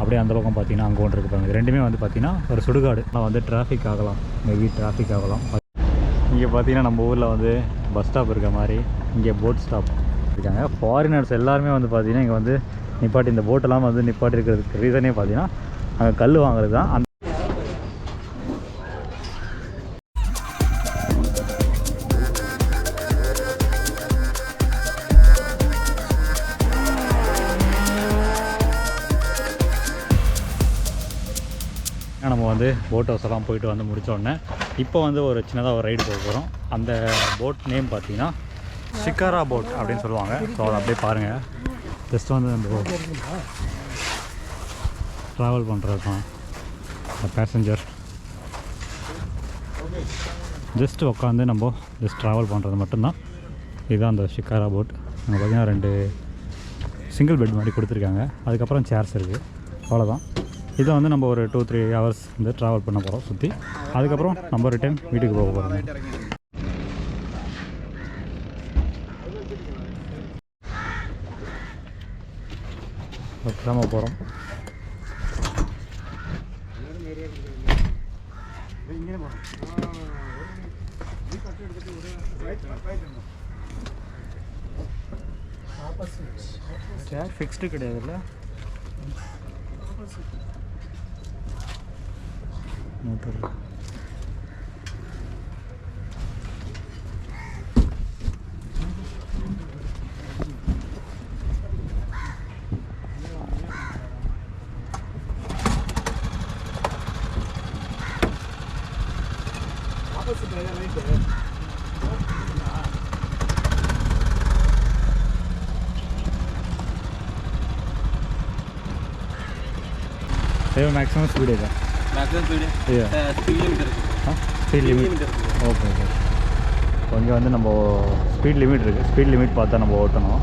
அப்படியே அந்த பக்கம் பார்த்தீங்கன்னா அங்கே ஒன்று இருக்குது பாருங்கள். ரெண்டுமே வந்து பார்த்தீங்கன்னா ஒரு சுடுகாடு. ஆனால் வந்து டிராஃபிக் ஆகலாம், மேபி டிராஃபிக் ஆகலாம். இங்கே பார்த்தீங்கன்னா நம்ம ஊரில் வந்து பஸ் ஸ்டாப் இருக்க மாதிரி இங்கே போட் ஸ்டாப் இருக்காங்க. ஃபாரினர்ஸ் எல்லாருமே வந்து பார்த்தீங்கன்னா இங்கே வந்து நிப்பாட்டி இந்த போட்டெல்லாம் வந்து நிப்பாட்டி இருக்கிறதுக்கு ரீசனே பார்த்தீங்கன்னா அங்கே கல் வாங்குறது தான். அந்த நம்ம வந்து போட் ஹவுஸ் எல்லாம் போயிட்டு வந்து முடித்தோடனே இப்போ வந்து ஒரு சின்னதாக ஒரு ரைடு போக போகிறோம். அந்த போட் நேம் பார்த்தீங்கன்னா ஷிக்காரா போட் அப்படின்னு சொல்லுவாங்க. ஸோ அதை அப்படியே பாருங்கள். ஜஸ்ட் வந்து நம்ம ட்ராவல் பண்ணுறது தான். பேசஞ்சர் ஜஸ்ட் உட்காந்து நம்ம ஜஸ்ட் ட்ராவல் பண்ணுறது மட்டும்தான். இதுதான் அந்த ஷிக்காரா போட். அங்கே பார்த்தீங்கன்னா 2 சிங்கிள் பெட் மாதிரி கொடுத்துருக்காங்க. அதுக்கப்புறம் சேர்ஸ் இருக்குது, அவ்வளோதான். இதை வந்து நம்ம ஒரு 2-3 ஹவர்ஸ் வந்து ட்ராவல் பண்ண போகிறோம் சுற்றி. அதுக்கப்புறம் நம்ம ரிட்டர்ன் வீட்டுக்கு போக போகிறோம். நம்ம போகிறோம். ஃபிக்ஸ்டு கிடையாதுல்ல, மோட்டர். மேக்ஸிமம் ஸ்பீடு ಇದೆ. Speed limit okay okay. கொஞ்சம் வந்து நம்ம ஸ்பீட் லிமிட் இருக்குது. ஸ்பீட் லிமிட் பார்த்தா நம்ம ஓட்டணும்.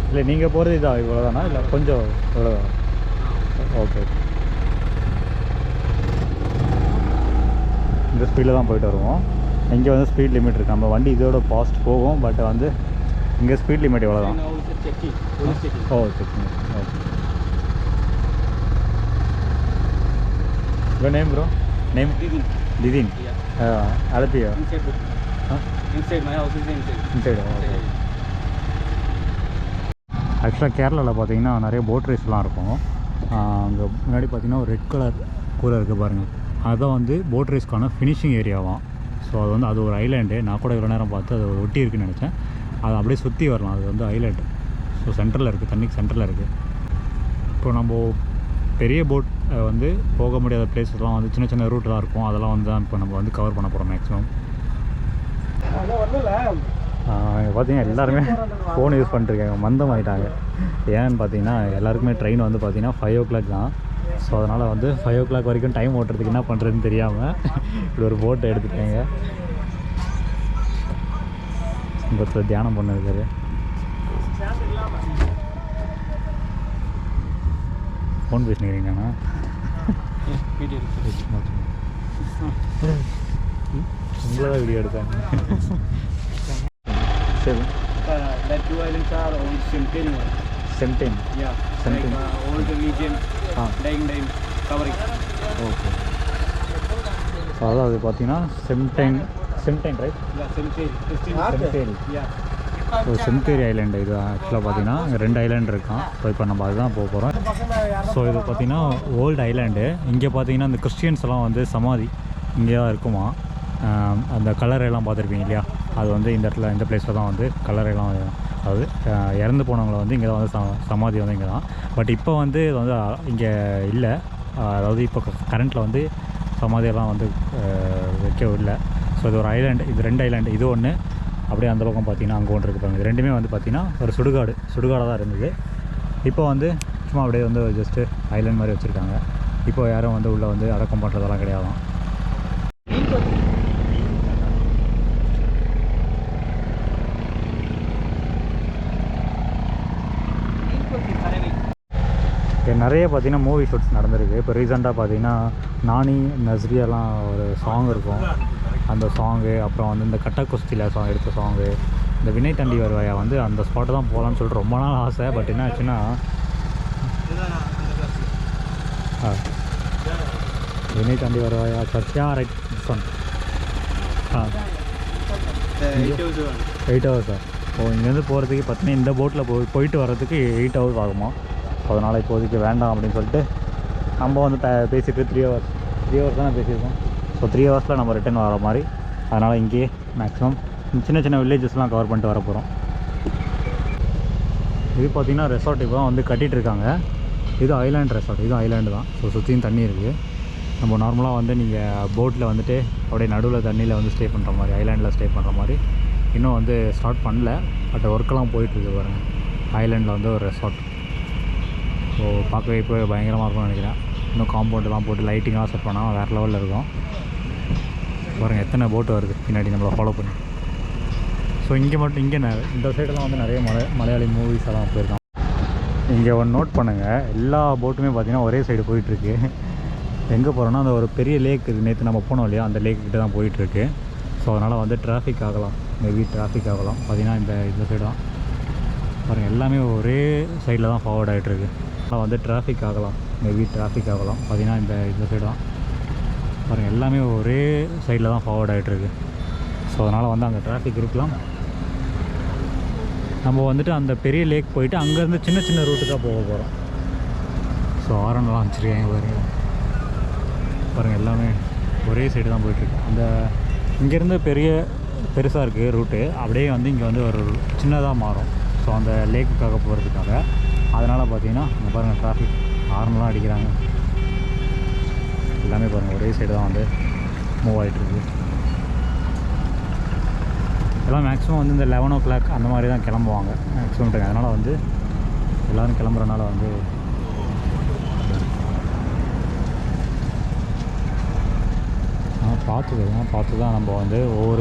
இல்லை நீங்கள் போகிறது இதா இவ்வளோதானா, இல்லை கொஞ்சம் இவ்வளோதான்? ஓகே. இந்த ஸ்பீடில் தான் போயிட்டு வருவோம். இங்கே வந்து ஸ்பீட் லிமிட் இருக்குது. நம்ம வண்டி இதோட ஃபாஸ்ட் போகும், பட் வந்து இங்கே ஸ்பீட் லிமிட் இவ்வளோ தான். Oh checking. Okay. Your name, bro? Name? Didin. Alleppey. Inside my house is inside. Inside. Okay. ஆக்சுவலாக கேரளாவில் பார்த்தீங்கன்னா நிறைய போட் ரேஸ்லாம் இருக்கும். அங்கே முன்னாடி பார்த்தீங்கன்னா ஒரு ரெட் கலர் கூரை இருக்குது பாருங்கள். அதுதான் வந்து போட் ரேஸ்க்கான ஃபினிஷிங் ஏரியாவாம். ஸோ அது வந்து அது ஒரு ஐலாண்டு. நான் கூட இவ்வளோ நேரம் பார்த்து அது ஒட்டி இருக்குன்னு நினச்சேன். அதை அப்படியே சுற்றி வரலாம். அது வந்து ஐலாண்டு. ஸோ சென்டரில் இருக்குது, தண்ணிக்கு சென்டரில் இருக்குது. இப்போ நம்ம பெரிய போட் வந்து போக முடியாத பிளேஸ்லாம் வந்து சின்ன சின்ன ரூட்டெலாம் இருக்கும். அதெல்லாம் வந்து தான் இப்போ நம்ம வந்து கவர் பண்ண போகிறோம் மேக்ஸிமம். பார்த்தீங்கன்னா எல்லாருமே ஃபோன் யூஸ் பண்ணிட்டுருக்காங்க, மந்தம் ஆகிட்டாங்க. ஏன்னு பார்த்தீங்கன்னா எல்லாருக்குமே ட்ரெயின் வந்து பார்த்தீங்கன்னா 5 o'clock தான். ஸோ அதனால் வந்து 5 o'clock வரைக்கும் டைம் ஓட்டுறதுக்கு என்ன பண்ணுறதுன்னு தெரியாமல் இப்படி ஒரு போட்டை எடுத்துட்டாங்க. இப்போ தியானம் பண்ணிருக்காரு. ஃபோன் பேசினீங்கண்ணா? உங்களை தான் வீடியோ எடுத்தாங்க. சரி. That 2 islands are old Semten one. Semten? Yeah. Semten. Like old region. Dying covering. Okay. So அதாவது பார்த்தீங்கன்னா செம்டென் ரைட்? செம்டேரி. Yeah. ஸோ செம்டேரி ஐலாண்டு இது ஆக்சுவலாக பார்த்தீங்கன்னா 2 ஐலாண்டு இருக்கான். ஸோ இப்போ நம்ம அதுதான் போக போகிறோம். ஸோ இது பார்த்தீங்கன்னா ஓல்டு ஐலாண்டு. இங்கே பார்த்தீங்கன்னா இந்த கிறிஸ்டியன்ஸ் எல்லாம் வந்து சமாதி இங்கே தான் இருக்குமா. அந்த கல்லறையெல்லாம் பார்த்துருப்பீங்க இல்லையா, அது வந்து இந்த இடத்துல இந்த பிளேஸில் தான் வந்து கல்லறையெல்லாம், அதாவது இறந்து போனவங்களை வந்து இங்கே தான் வந்து சமாதி வந்து இங்கே தான். பட் இப்போ வந்து இது வந்து இங்கே இல்லை. அதாவது இப்போ கரண்ட்டில் வந்து சமாதியெல்லாம் வந்து வைக்க இல்லை. ஸோ இது ஒரு ஐலாண்டு. இது 2 ஐலாண்டு. இது ஒன்று, அப்படியே அந்த பக்கம் பார்த்தீங்கன்னா அங்கே ஒன்று இருக்குது பாருங்கள். ரெண்டுமே வந்து பார்த்தீங்கன்னா ஒரு சுடுகாடாக தான் இருந்தது. இப்போ வந்து சும்மா அப்படியே வந்து ஜஸ்ட்டு ஐலாண்ட் மாதிரி வச்சுருக்காங்க. இப்போ யாரும் வந்து உள்ளே வந்து அடக்கம் பண்ணுறதெல்லாம் கிடையாதான். நிறைய பார்த்தீங்கன்னா மூவி ஷூட்ஸ் நடந்திருக்கு. இப்போ ரீசெண்டாக பார்த்தீங்கன்னா நானி நஸ்ரியாலாம் ஒரு சாங் இருக்கும். அந்த சாங்கு, அப்புறம் வந்து இந்த கட்ட குஸ்தியில் எடுத்த சாங்கு, இந்த வினய் தண்டி வருவாயா வந்து அந்த ஸ்பாட்டை தான் போகலான்னு சொல்லிட்டு ரொம்ப நாள் ஆசை. பட் என்ன ஆச்சுன்னா என்னை தாண்டி வருவாயா சர்ச்சியா ரைட் சொன் ஆ 8 ஹவர்ஸா? ஓ இங்கேருந்து போகிறதுக்கு பார்த்தீங்கன்னா இந்த போட்டில் போயிட்டு வர்றதுக்கு 8 ஹவர்ஸ் ஆகுமா? ஸோ அதனால் இப்போதைக்கு வேண்டாம் அப்படின்னு சொல்லிட்டு நம்ம வந்து பேசிட்டு 3 ஹவர்ஸ் தானே பேசியிருக்கோம். ஸோ 3 ஹவர்ஸில் நம்ம ரிட்டன் வர மாதிரி. அதனால் இங்கேயே மேக்ஸிமம் சின்ன சின்ன வில்லேஜஸ்லாம் கவர் பண்ணிட்டு வர போகிறோம். இது பார்த்திங்கன்னா ரெசார்ட் இப்போ தான் வந்து கட்டிகிட்டு இருக்காங்க. இது ஐலாண்ட் ரெசார்ட், இது ஐலாண்டு தான். ஸோ சுற்றியும் தண்ணி இருக்குது. நம்ம நார்மலாக வந்து நீங்கள் போட்டில் வந்துட்டு அப்படியே நடுவில் தண்ணியில் வந்து ஸ்டே பண்ணுற மாதிரி, ஐலாண்டில் ஸ்டே பண்ணுற மாதிரி இன்னும் வந்து ஸ்டார்ட் பண்ணல. பட் ஒர்க்கெல்லாம் போயிட்டுருக்கு பாருங்கள். ஐலாண்டில் வந்து ஒரு ரெசார்ட். ஸோ பார்க்கவே இப்போ பயங்கரமாக இருக்கும்னு நினைக்கிறேன். இன்னும் காம்பவுண்டெலாம் போட்டு லைட்டிங்லாம் செட் பண்ணால் வேறு லெவலில் இருக்கும். பாருங்கள் எத்தனை போட்டு வருது பின்னாடி நம்மளை ஃபாலோ பண்ணி. ஸோ இங்கே மட்டும் இங்கே இந்த சைடெல்லாம் வந்து நிறைய மலையாளி மூவிஸ் எல்லாம் போயிருக்காங்க. இங்கே ஒன்று நோட் பண்ணுங்கள், எல்லா போட்டுமே பார்த்திங்கன்னா ஒரே சைடு போயிட்டுருக்கு. எங்கே போகிறோன்னா அந்த ஒரு பெரிய லேக் இருக்குது, நேற்று நம்ம போனோம் இல்லையா, அந்த லேக்கிட்ட தான் போயிட்டுருக்கு. ஸோ அதனால் வந்து டிராஃபிக் ஆகலாம், மேபி டிராஃபிக் ஆகலாம். பார்த்திங்கன்னா இந்த சைடு தான் பாருங்கள், எல்லாமே ஒரே சைடில் தான் ஃபார்வர்ட் ஆகிட்டுருக்கு. அதனால் வந்து டிராஃபிக் ஆகலாம், மேபி டிராஃபிக் ஆகலாம். பார்த்திங்கன்னா இந்த சைடு தான் பாருங்கள், எல்லாமே ஒரே சைடில் தான் ஃபார்வர்ட் ஆகிட்டுருக்கு. ஸோ அதனால் வந்து அங்கே டிராஃபிக் இருக்கலாம். நம்ம வந்துட்டு அந்த பெரிய லேக் போயிட்டு அங்கேருந்து சின்ன சின்ன ரூட்டுக்காக போக போகிறோம். ஸோ ஆரன்லாம் வச்சுருக்கேன் பாருங்கள் எல்லாமே ஒரே சைடு தான் போயிட்டுருக்கு. அந்த இங்கேருந்து பெருசாக இருக்குது ரூட்டு, அப்படியே வந்து இங்கே வந்து ஒரு சின்னதாக மாறும். ஸோ அந்த லேக்குக்காக போகிறதுக்காக. அதனால் பார்த்தீங்கன்னா இங்கே பாருங்கள் டிராஃபிக் ஆரன்லாம் அடிக்கிறாங்க. எல்லாமே பாருங்கள் ஒரே சைடு தான் வந்து மூவ் ஆகிட்டுருக்கு. எல்லாம் மேக்ஸிமம் வந்து இந்த 11 o'clock அந்த மாதிரி தான் கிளம்புவாங்க மேக்ஸிமம் டைம். அதனால் வந்து எல்லோரும் கிளம்புறதுனால வந்து பார்த்து தான் நம்ம வந்து ஒவ்வொரு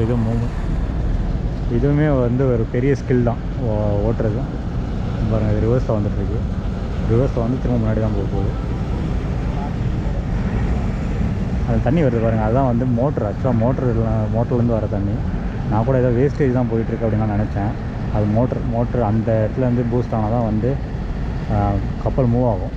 இதுவுமே வந்து ஒரு பெரிய ஸ்கில் தான் ஓட்டுறது. பாருங்கள் இது ரிவர்ஸில் வந்துட்டுருக்கு. ரிவர்ஸில் வந்து திரும்ப முன்னாடி தான் போகுது. அது தண்ணி வருது பாருங்கள், அதுதான் வந்து மோட்ரு. ஆக்சுவலாக மோட்டர்லேருந்து வர தண்ணி. நான் கூட ஏதோ வேஸ்டேஜ் தான் போயிட்டுருக்கு அப்படின்னு நான் நினச்சேன். அது மோட்ரு அந்த இடத்துல வந்து பூஸ்ட் ஆனால் தான் வந்து கப்பல் மூவ் ஆகும்.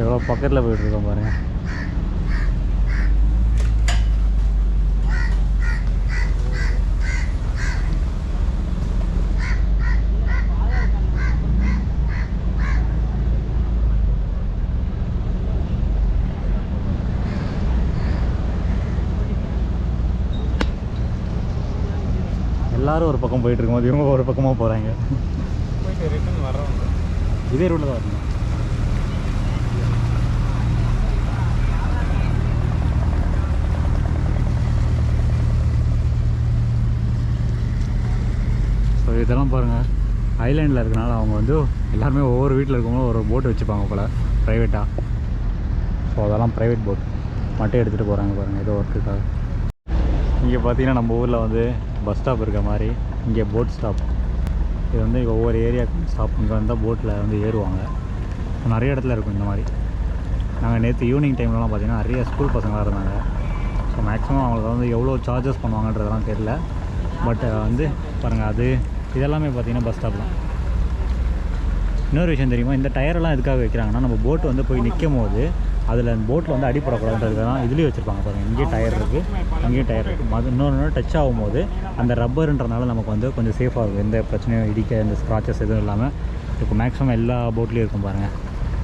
எவ்வளோ பக்கத்தில் போயிட்டுருக்கோம் பாருங்கள். எல்லோரும் ஒரு பக்கம் போயிட்டுருக்கும்போது இவங்க ஒரு பக்கமாக போகிறாங்க. போயிட்டு ரிட்டன் வர்றவங்க இதே ரூட்டில் தான் வரணும். ஸோ இதெல்லாம் பாருங்கள், ஐலாண்டில் இருக்கனால அவங்க வந்து எல்லாருமே ஒவ்வொரு வீட்டில் இருக்கவங்களும் ஒரு போட்டு வச்சுப்பாங்க போல் ப்ரைவேட்டாக. ஸோ அதெல்லாம் ப்ரைவேட் போட் மட்டும் எடுத்துகிட்டு போகிறாங்க பாருங்கள் ஏதோ ஒர்க்குக்காக. இங்கே பார்த்தீங்கன்னா நம்ம ஊரில் வந்து பஸ் ஸ்டாப் இருக்க மாதிரி இங்கே போட் ஸ்டாப். இது வந்து ஒவ்வொரு ஏரியாவுக்கு ஸ்டாப் இங்கே வந்தால் போட்டில் வந்து ஏறுவாங்க. நிறைய இடத்துல இருக்கும் இந்த மாதிரி. நாங்கள் நேற்று ஈவினிங் டைம்லலாம் பார்த்திங்கன்னா நிறைய ஸ்கூல் பசங்களாக இருந்தாங்க. ஸோ மேக்ஸிமம் அவங்களுக்கு வந்து எவ்வளோ சார்ஜஸ் பண்ணுவாங்கன்றதெல்லாம் தெரியல. பட் வந்து பாருங்கள் இதெல்லாமே பார்த்திங்கன்னா பஸ் ஸ்டாப் தான். இன்னொரு விஷயம் தெரியுமா, இந்த டயரெல்லாம் எதுக்காக வைக்கிறாங்கன்னா நம்ம போட்டு வந்து போய் நிற்கும் போது அதில் அந்த போட்டில் வந்து அடிப்படக்கூடாதுன்றதுக்காக தான் இதுலேயும் வச்சுருப்பாங்க பாருங்கள். இங்கேயும் டயர் இருக்குது, அங்கேயும் டயர் இருக்குது. இன்னொன்று டச் ஆகும்போது அந்த ரப்பருன்றனால நமக்கு வந்து கொஞ்சம் சேஃபாக இருக்கும். எந்த பிரச்சனையும் இடிக்க இந்த ஸ்க்ராச்சஸ் எதுவும் இல்லாமல் இப்போ மேக்ஸிமம் எல்லா போட்லேயும் இருக்கும் பாருங்கள்.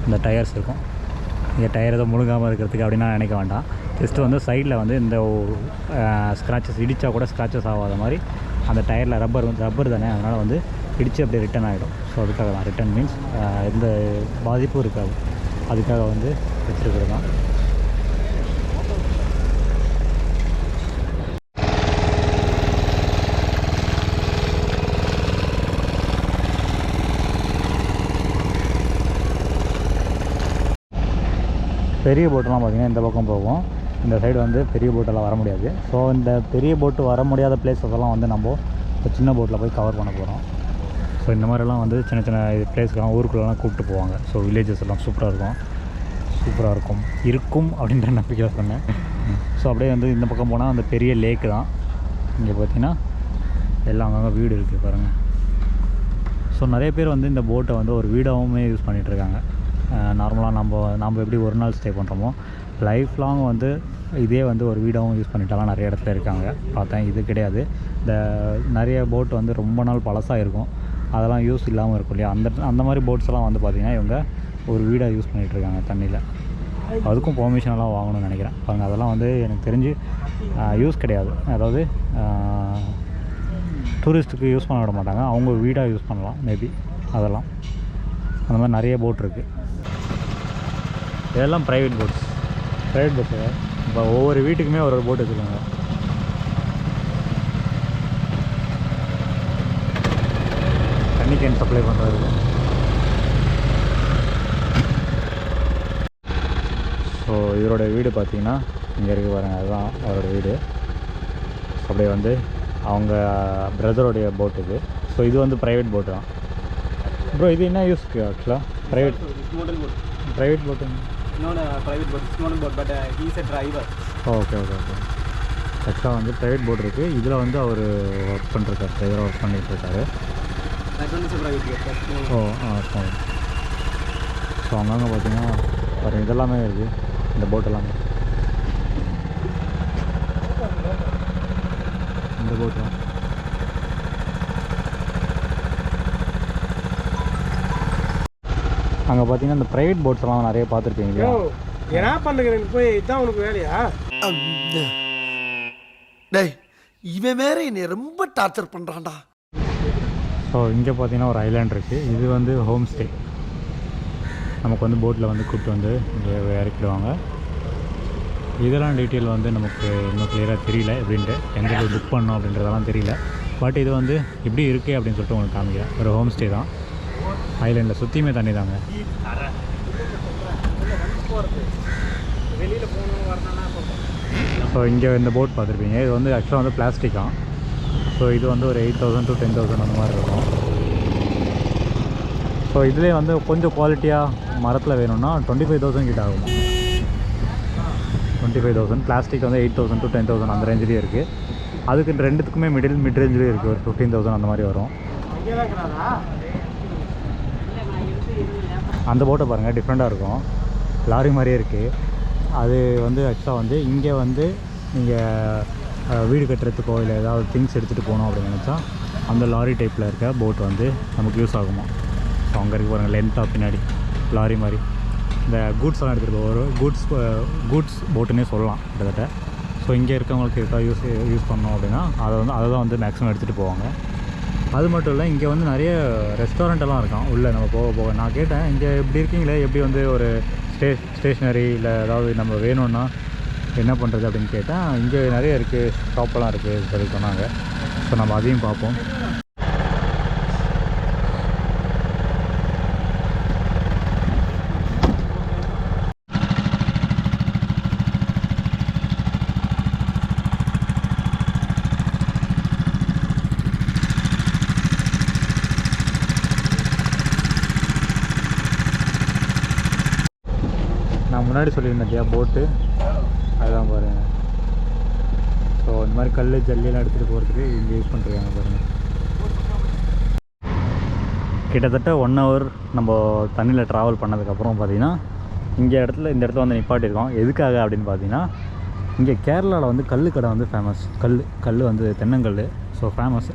இந்த டயர்ஸ் இருக்கும். இங்கே டயர் எதுவும் முழுகாமல் இருக்கிறதுக்கு அப்படின்னா நினைக்க வேண்டாம். ஜஸ்ட்டு வந்து சைடில் வந்து இந்த ஸ்க்ராச்சஸ் இடித்தா கூட ஸ்க்ராச்சஸ் ஆகாத மாதிரி அந்த டயரில் ரப்பர் தானே, அதனால் வந்து இடித்து அப்படியே ரிட்டன் ஆகிடும். ஸோ அதுக்காக தான் ரிட்டன் மீன்ஸ் எந்த பாதிப்பும் இருக்காது. அதுக்காக வந்து வச்சுருக்கிறது தான். பெரிய போட்டெல்லாம் பார்த்திங்கன்னா இந்த பக்கம் போகும். இந்த சைடு வந்து பெரிய போட்டெல்லாம் வர முடியாது. ஸோ இந்த பெரிய போட்டு வர முடியாத பிளேஸஸெல்லாம் வந்து நம்ம இப்போ சின்ன போட்டில் போய் கவர் பண்ண போகிறோம். ஸோ இந்த மாதிரிலாம் வந்து சின்ன சின்ன பிளேஸ்க்கெல்லாம் ஊருக்குள்ளெல்லாம் கூப்பிட்டு போவாங்க. ஸோ வில்லேஜஸ் எல்லாம் சூப்பராக இருக்கும். சூப்பராக இருக்கும் அப்படின்ற நம்பிக்கையில் சொன்னேன். ஸோ அப்படியே வந்து இந்த பக்கம் போனால் அந்த பெரிய லேக்கு தான். இங்கே பார்த்தீங்கன்னா எல்லாம் அங்கங்கே வீடு இருக்குது பாருங்கள். ஸோ நிறைய பேர் வந்து இந்த போட்டை வந்து ஒரு வீடாகவுமே யூஸ் பண்ணிகிட்ருக்காங்க. நார்மலாக நம்ம எப்படி ஒரு நாள் ஸ்டே பண்ணுறோமோ லைஃப் லாங் வந்து இதே வந்து ஒரு வீடாகவும் யூஸ் பண்ணிட்டாலாம் நிறைய இடத்துல இருக்காங்க. பார்த்தேன் இது கிடையாது. இந்த நிறைய போட் வந்து ரொம்ப நாள் பழசாக இருக்கும், அதெல்லாம் யூஸ் இல்லாமல் இருக்கும் இல்லையா, அந்த மாதிரி போட்ஸ்லாம் வந்து பார்த்திங்கன்னா இவங்க ஒரு வீடாக யூஸ் பண்ணிகிட்ருக்காங்க தண்ணியில். அதுக்கும் பெர்மிஷனெல்லாம் வாங்கணும்னு நினைக்கிறேன். பாருங்கள் அதெல்லாம் வந்து எனக்கு தெரிஞ்சு யூஸ் கிடையாது, அதாவது டூரிஸ்ட்டுக்கு யூஸ் பண்ண விட மாட்டாங்க, அவங்க வீடாக யூஸ் பண்ணலாம் மேபி. அதெல்லாம் அந்த மாதிரி நிறைய போட் இருக்குது. இதெல்லாம் ப்ரைவேட் போட்ஸ். இப்போ ஒவ்வொரு வீட்டுக்குமே ஒரு போட் வச்சுருக்காங்க. தண்ணி கேன் சப்ளை பண்ணுறது. ஸோ இவரோட வீடு பார்த்தீங்கன்னா இங்கே இருக்குது பாருங்கள், அதுதான் அவரோட வீடு. அப்படியே வந்து அவங்க பிரதருடைய போட் இது. ஸோ இது வந்து ப்ரைவேட் போட்டு தான். ப்ரோ இது என்ன யூஸ்க்கு ஆக்சுவலாக? ப்ரைவேட் போட்டு. No, private boat. It's not a boat, but he is a driver. Okay. ஆக்சுவலாக வந்து ப்ரைவேட் போட் இருக்குது. இதில் வந்து அவர் ஒர்க் பண்ணிருக்காரு, டிரைவராக ஒர்க் பண்ணிகிட்ருக்காரு. That one is a private boat. Oh so அங்கங்கே பார்த்தீங்கன்னா பாருங்கள் இதெல்லாமே இருக்குது, இந்த போட் எல்லாமே. இந்த போட் தான். அங்கே பார்த்தீங்கன்னா இந்த ப்ரைவேட் போட்ஸ் எல்லாம் நிறைய பார்த்துருக்கீங்க இல்லையா? என்ன பண்ணுறேன் போய் இதான் உனக்கு வேலையா? டேய் இவன் வேற என்னை ரொம்ப டார்ச்சர் பண்ணுறான்டா. ஸோ இங்கே பார்த்தீங்கன்னா ஒரு ஐலாண்ட் இருக்குது. இது வந்து ஹோம் ஸ்டே. நமக்கு வந்து போட்டில் வந்து கூப்பிட்டு வந்து இங்கே இறக்கிடுவாங்க. இதெல்லாம் டீட்டெயில் வந்து நமக்கு இன்னும் கிளியராக தெரியல எப்படின்ட்டு, எங்கே போய் புக் பண்ணோம் அப்படின்றதெல்லாம் தெரியல. பட் இது வந்து எப்படி இருக்குது அப்படின்னு சொல்லிட்டு உங்களுக்கு காமிக்கிறேன். ஒரு ஹோம் ஸ்டே தான். ஐலாண்டில் சுற்றியுமே தண்ணி தாங்க. ஸோ இங்கே இந்த போட் பார்த்துருப்பீங்க. இது வந்து ஆக்சுவலாக வந்து பிளாஸ்டிக்கா. ஸோ இது வந்து ஒரு 8,000 to 10,000 அந்த மாதிரி இருக்கும். ஸோ இதுலேயே வந்து கொஞ்சம் குவாலிட்டியாக மரத்தில் வேணும்னா 25,000 கிட்ட ஆகும். 25,000. பிளாஸ்டிக் வந்து 8,000 to 10,000 அந்த ரேஞ்சிலேயே இருக்குது. அதுக்கு ரெண்டுத்துக்குமே மிட் ரேஞ்சிலேயே இருக்குது. ஒரு 15,000 அந்த மாதிரி வரும். அந்த போட்டை பாருங்கள், டிஃப்ரெண்ட்டாக இருக்கும், லாரி மாதிரியே இருக்குது. அது வந்து ஆக்சுவலாக வந்து இங்கே வந்து நீங்கள் வீடு கட்டுறதுக்கோ இல்லை ஏதாவது திங்ஸ் எடுத்துகிட்டு போகணும் அப்படின்னு நினச்சா அந்த லாரி டைப்பில் இருக்க போட் வந்து நமக்கு யூஸ் ஆகுமா. ஸோ அங்கே இருக்க பாருங்கள் லென்த்தாக பின்னாடி லாரி மாதிரி இந்த கூட்ஸ்லாம் எடுத்துகிட்டு போகிற கூட்ஸ் போட்டுன்னே சொல்லலாம் கிட்டத்தட்ட. ஸோ இங்கே இருக்கவங்களுக்கு எதாவது யூஸ் பண்ணோம் அப்படின்னா அதை தான் வந்து மேக்ஸிமம் எடுத்துகிட்டு போவாங்க. அது மட்டும் இல்லை, இங்கே வந்து நிறைய ரெஸ்டாரண்ட்டெல்லாம் இருக்கான் உள்ளே நம்ம போக. நான் கேட்டேன் இங்கே எப்படி இருக்கீங்களே, எப்படி வந்து ஒரு ஸ்டேஷ்னரி இல்லை ஏதாவது நம்ம வேணும்னா என்ன பண்ணுறது அப்படின்னு கேட்டேன். இங்கே நிறைய இருக்குது, ஷாப்பெல்லாம் இருக்குது சொல்லி சொன்னாங்க. ஸோ நம்ம அதையும் பார்ப்போம். நான் முன்னாடி சொல்லியிருந்தேன் இல்லையா போட்டு, அதுதான் பாருங்கள். ஸோ இந்த மாதிரி கல் ஜல்லியெல்லாம் எடுத்துகிட்டு போகிறதுக்கு இங்கே யூஸ் பண்ணுறாங்க பாருங்கள். கிட்டத்தட்ட 1 hour நம்ம தண்ணியில் ட்ராவல் பண்ணதுக்கப்புறம் பார்த்திங்கன்னா இந்த இடத்துல வந்து நிப்பாட்டியிருக்கோம். எதுக்காக அப்படின்னு பார்த்தீங்கன்னா இங்கே கேரளாவில் வந்து கல் கடை வந்து ஃபேமஸ். கல் வந்து தென்னங்கல். So famous.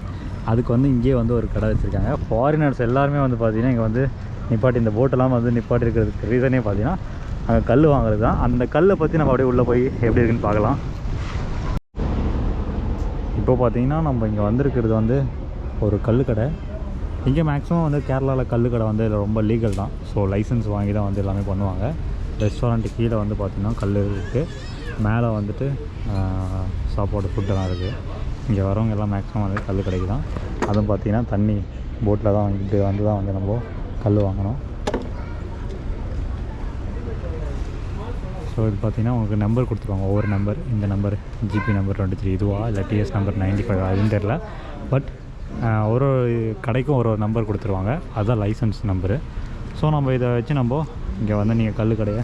அதுக்கு வந்து இங்கேயே வந்து ஒரு கடை வச்சுருக்காங்க. ஃபாரினர்ஸ் எல்லாருமே வந்து பார்த்திங்கன்னா இங்கே வந்து நிப்பாட்டி இந்த போட்டெல்லாம் வந்து நிப்பாட்டி இருக்கிறதுக்கு ரீசனே பார்த்திங்கன்னா அங்கே கல் வாங்குறது தான். அந்த கல்லை பற்றி நம்ம அப்படியே உள்ளே போய் எப்படி இருக்குன்னு பார்க்கலாம். இப்போ பார்த்தீங்கன்னா நம்ம இங்கே வந்திருக்கிறது வந்து ஒரு கல் கடை. இங்கே மேக்ஸிமம் வந்து கேரளாவில் கல் கடை வந்து ரொம்ப லீகல் தான். ஸோ லைசன்ஸ் வாங்கி தான் வந்து எல்லாமே பண்ணுவாங்க. ரெஸ்டாரண்ட்டு கீழே வந்து பார்த்திங்கன்னா கல் இருக்குது, மேலே வந்துட்டு சாப்பாடு ஃபுட்டெல்லாம் இருக்குது. இங்கே வரவங்க எல்லாம் மேக்ஸிமம் வந்து கல் கடைக்கு தான். அதுவும் பார்த்திங்கன்னா தண்ணி போட்டில் தான் இப்படி வந்து தான் வந்து நம்ம கல் வாங்கணும். ஸோ இது பார்த்திங்கன்னா உங்களுக்கு நம்பர் கொடுத்துருவாங்க, ஒவ்வொரு நம்பர். இந்த நம்பர் ஜிபி நம்பர் 23 இதுவா இல்லை டிஎஸ் நம்பர் 95 அதுன்னு தெரில. பட் ஒரு கடைக்கும் ஒரு நம்பர் கொடுத்துருவாங்க, அதுதான் லைசன்ஸ் நம்பரு. ஸோ நம்ம இதை வச்சு நம்ம இங்கே வந்து நீங்கள் கல் கடையை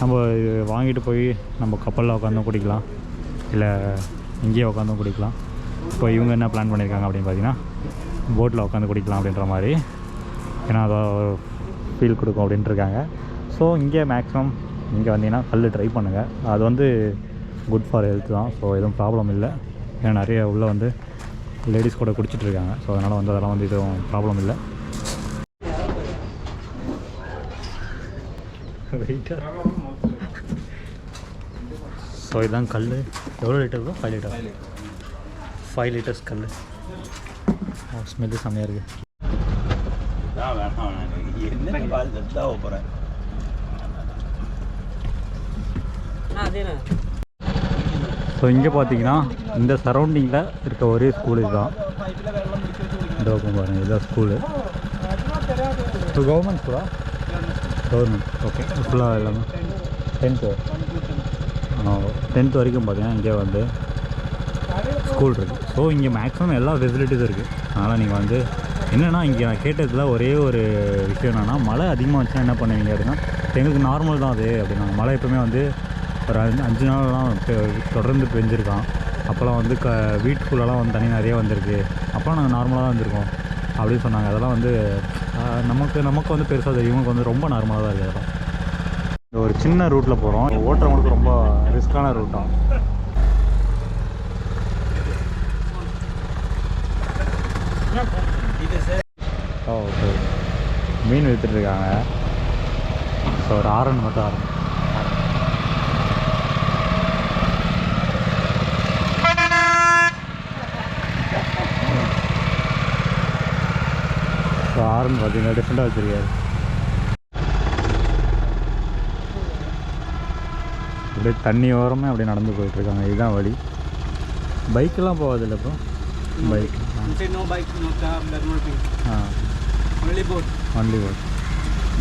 நம்ம இது வாங்கிட்டு போய் நம்ம கப்பலில் உட்காந்தும் குடிக்கலாம், இல்லை இங்கேயே உட்காந்தும் குடிக்கலாம். இப்போ இவங்க என்ன பிளான் பண்ணியிருக்காங்க அப்படின்னு பார்த்தீங்கன்னா போட்டில் உட்காந்து குடிக்கலாம் அப்படின்ற மாதிரி, ஏன்னா அதை ஃபீல் கொடுக்கும் அப்படின்ட்டு இருக்காங்க. ஸோ இங்கே மேக்ஸிமம் இங்கே வந்தீங்கன்னா கல் ட்ரை பண்ணுங்கள், அது வந்து குட் ஃபார் ஹெல்த் தான். ஸோ எதுவும் ப்ராப்ளம் இல்லை, ஏன்னா நிறைய உள்ளே வந்து லேடிஸ் கூட குடிச்சிட்ருக்காங்க. ஸோ அதனால் வந்து அதெல்லாம் வந்து எதுவும் ப்ராப்ளம் இல்லை. ஸோ இதுதான் கல். எவ்வளோ லிட்டர் இருக்கும்? 5 லிட்டர். 5 லிட்டர்ஸ் கல். ஸ்மெல்லு செம்மையாக இருக்குது. ஸோ இங்கே பார்த்தீங்கன்னா இந்த சரௌண்டிங்கில் இருக்க ஒரே ஸ்கூல் இதுதான். இந்த பக்கம் பாருங்கள், இதுதான் ஸ்கூலு. ஸோ கவர்மெண்ட் ஸ்கூலா? கவர்மெண்ட். ஓகே. ஃபுல்லாக எல்லாமே 10th வரைக்கும் பார்த்தீங்கன்னா இங்கே வந்து ஸ்கூல் இருக்குது. ஸோ இங்கே மேக்ஸிமம் எல்லா ஃபெசிலிட்டிஸும் இருக்குது. அதனால் நீங்கள் வந்து என்னென்னா இங்கே நான் கேட்டதில் ஒரே ஒரு விஷயம் என்னென்னா, மழை அதிகமாக வந்துச்சுன்னா என்ன பண்ணுவீங்க அப்படின்னா, எங்களுக்கு நார்மல் தான் அது அப்படின்னா. மழை எப்பவுமே வந்து ஒரு 5 நாள்லாம் தொடர்ந்து பெஞ்சிருக்கான். அப்போல்லாம் வந்து வீட்டுக்குள்ளெல்லாம் வந்து தண்ணி நிறைய வந்திருக்கு. அப்போலாம் நாங்கள் நார்மலாக தான் வந்திருக்கோம் அப்படின்னு சொன்னாங்க. அதெல்லாம் வந்து நமக்கு வந்து பெருசாக தெரியும், இவங்களுக்கு வந்து ரொம்ப நார்மலாக தான் இருக்குது. அதெல்லாம் ஒரு சின்ன ரூட்டில் போகிறோம். ஓட்டுறவங்களுக்கு ரொம்ப ரிஸ்க்கான ரூட்டாக. ஓகே, மீன் விற்றுட்ருக்காங்க. ஸோ ஒரு ஆரன் மட்டும் ஆரன். ஸோ ஆரன் பார்த்தீங்கன்னா டிஃப்ரெண்ட்டாக வச்சுருக்காரு. அப்படியே தண்ணி ஓரமே அப்படியே நடந்து போயிட்டுருக்காங்க. இதுதான் வழி. பைக்கெல்லாம் போகாதில்ல இப்போ? Bike only boat.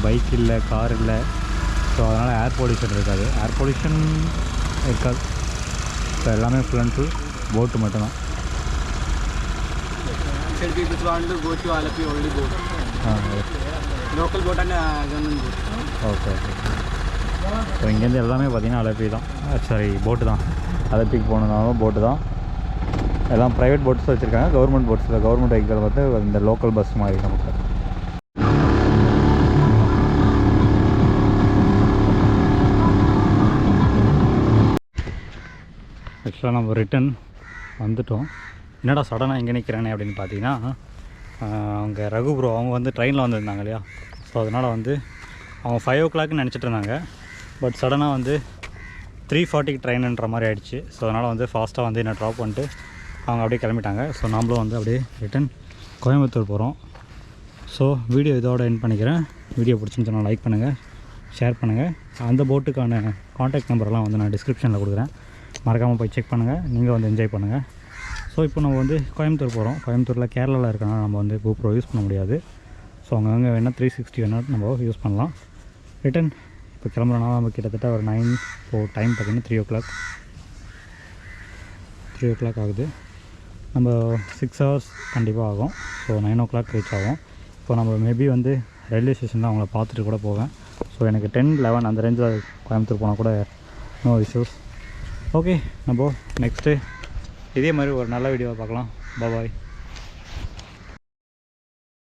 பைக் இல்லை, கார் இல்லை. ஸோ அதனால் ஏர் பொல்யூஷன் இருக்காது. ஏர் பொல்யூஷன் இருக்காது. ஸோ எல்லாமே ஃபுல் அண்ட் ஃபுல் போட்டு மட்டும்தான். Okay okay. ஸோ இங்கேருந்து எல்லாமே பார்த்தீங்கன்னா அலப்பி தான். சாரி, போட்டு தான். அலப்பிக்கு போனதுனாலும் போட்டு தான். எல்லாம் ப்ரைவேட் போட்ஸ் வச்சுருக்காங்க, கவர்மெண்ட் போட்ஸில் கவர்மெண்ட் வெஹிக்கிள் வந்து இந்த லோக்கல் பஸ் மாதிரி நமக்கு. ஆக்சுவலாக நம்ம ரிட்டன் வந்துவிட்டோம். என்னடா சடனாக எங்கே நிற்கிறேனே அப்படின்னு பார்த்தீங்கன்னா, அவங்க ரகு ப்ரோ அவங்க வந்து ட்ரெயினில் வந்துருந்தாங்க இல்லையா. ஸோ அதனால் வந்து அவங்க 5 o'clock நினச்சிட்டு இருந்தாங்க. பட் சடனாக வந்து 3:40 ட்ரெயின்ன்ற மாதிரி ஆகிடுச்சு. ஸோ அதனால் வந்து ஃபாஸ்ட்டாக வந்து என்னை ட்ராப் பண்ணிட்டு அவங்க அப்படியே கிளம்பிட்டாங்க. ஸோ நாமளும் வந்து அப்படியே ரிட்டன் கோயம்புத்தூர் போகிறோம். ஸோ வீடியோ இதோட எண்ட் பண்ணிக்கிறேன். வீடியோ பிடிச்சிருந்துச்சுன்னா லைக் பண்ணுங்கள், ஷேர் பண்ணுங்கள். அந்த போட்டுக்கான காண்டாக்ட் நம்பர்லாம் வந்து நான் டிஸ்கிரிப்ஷனில் கொடுக்குறேன். மறக்காமல் போய் செக் பண்ணுங்கள். நீங்கள் வந்து என்ஜாய் பண்ணுங்கள். ஸோ இப்போ நம்ம வந்து கோயம்புத்தூர் போகிறோம். கோயம்புத்தூரில் கேரளாவில் இருக்கனால நம்ம வந்து GoPro யூஸ் பண்ண முடியாது. ஸோ அங்கங்கே வேணால் 360 வேணால் நம்ம யூஸ் பண்ணலாம். ரிட்டன் இப்போ கிளம்புறனால நம்ம கிட்டத்தட்ட ஒரு 9. இப்போ டைம் பார்த்திங்கன்னா 3 o'clock ஆகுது. நம்ம 6 hours கண்டிப்பாக ஆகும். ஸோ 9 o'clock ரீச் ஆகும். இப்போ நம்ம மேபி வந்து ரயில்வே ஸ்டேஷனில் அவங்கள பார்த்துட்டு கூட போவேன். ஸோ எனக்கு 10, 11 அந்த ரேஞ்சில் கோயம்புத்தூர் போனால் கூட நோ இஷ்யூஸ். ஓகே, நம்ம நெக்ஸ்ட்டு இதே மாதிரி ஒரு நல்ல வீடியோவை பார்க்கலாம். பாய்.